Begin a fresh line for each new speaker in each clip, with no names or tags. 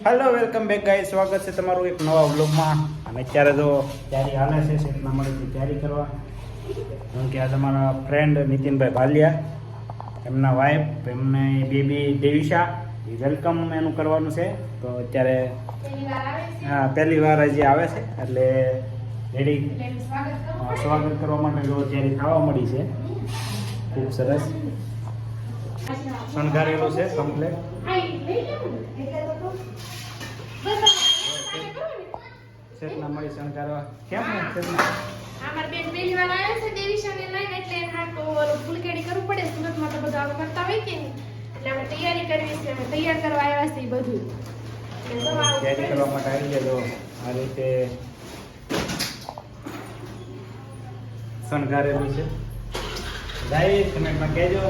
Hello welcome back guys, સ્વાગત છે તમારું એક નવા વ્લોગમાં. અને અત્યારે તો તૈયારી હાલે છે, શેઠના મળીથી તૈયારી કરવા. કારણ કે આ તમારા ફ્રેન્ડ નીતિનભાઈ ભાલિયા, એમના વાઈફ, એમને બેબી દેવિશા, એ વેલકમ એનું કરવાનું છે. તો અત્યારે હા પહેલી વાર હજી આવે છે, એટલે રેડી સ્વાગત કરવા માટે જો તૈયારી થવા મળી છે. ખૂબ સરસ શણગારેલું છે કમ્પ્લેટ. શેઠના મળી શણગારવા કેમ
અમાર બેન પહેલી વાર આવ્યા છે દેવીશાને લઈને, એટલે હા તો ફૂલકેડી કરવું પડે. સુરતમાં તો બધું આવું કરતા હોય કે નહીં, એટલે અમે તૈયારી કરવી છે. અમે તૈયાર કરવા આવ્યા છે બધું.
તૈયારી કરવા માટે આવી જજો. આ રીતે શણગારેલું છે. ગાઈસ કમેન્ટમાં કહેજો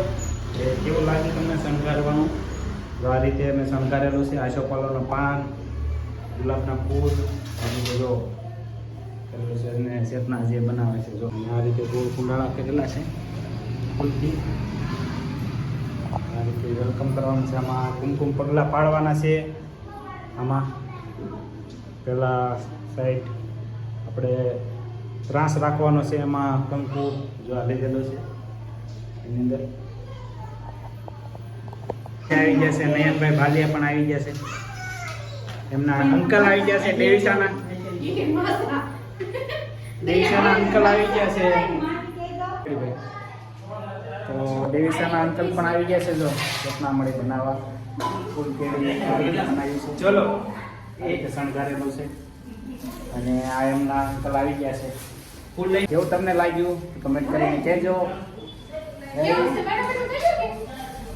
કે કેવું લાગે તમને શણગારવાનું. તો આ રીતે અમે શણગારેલું છે. આશોપાલવના પાન, ગુલાબના ફૂલ, આ બધો કરેલું છે. અને શેઠના જે બનાવે છે જો આ રીતે ગોળ કુંડાળા કરેલા છે ફૂલથી. આ રીતે વેલકમ કરવાનું છે. આમાં કુમકુમ પગલાં પાડવાના છે. આમાં પહેલાં સાઈડ આપણે ત્રાસ રાખવાનો છે. એમાં કંકુ જો આ લીધેલો છે એની અંદર આવી જશે. નયનભાઈ ભાલિયા પણ આવી જશે. એમના અંકલ આવી જશે. દેવિશાના અંકલ આવી ગયા છે. તો દેવિશાના અંકલ પણ આવી ગયા છે. જો રત્ના મળી બનાવવા ફૂલ કેરી બનાવી છે. ચલો એ શણગારેલું છે. અને આ એમના અંકલ આવી ગયા છે. ફૂલ લઈ જેવું તમને લાગ્યું કમેન્ટ કરીને કહેજો.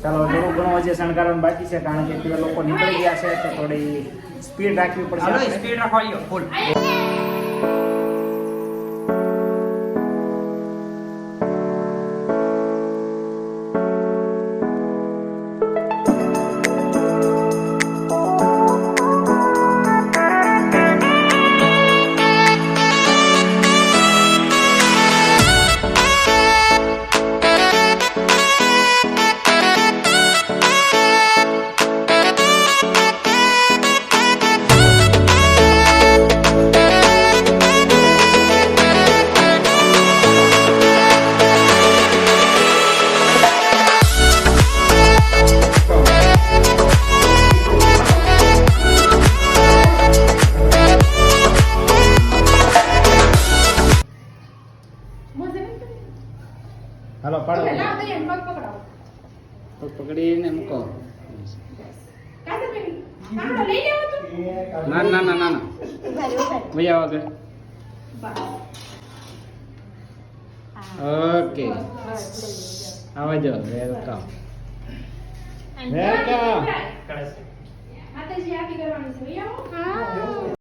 ચાલો થોડું ઘણું હજી શણગારવાનું બાકી છે, કારણ કે તે લોકો નીકળી ગયા છે, તો થોડી સ્પીડ રાખવી પડશે. સ્પીડ રાખવા ફૂલ. હાલો પાડો, પકડીને મૂકો. ના ના ના ના ભાઈ આવો આગળ. ઓકે આવા જાઓ. Welcome welcome.
માતાજી આખી કરવાની છે. આવો.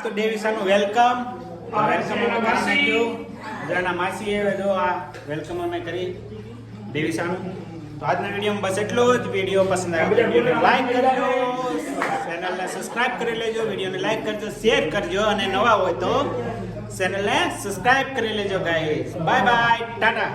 તો દેવિશાનું વેલકમ નાખ્યું. જરા માસી જો આ વેલકમ અમે કરી દેવિશાનું. તો આજના વિડીયોમાં બસ એટલું જ. વિડીયો પસંદ આવે વિડીયોને લાઈક કરજો, ચેનલને સબસ્ક્રાઇબ કરી લેજો, વિડીયોને લાઈક કરજો, શેર કરજો, અને નવા હોય તો ચેનલને સબસ્ક્રાઇબ કરી લેજો ગાઈસ. Bye bye, Tata.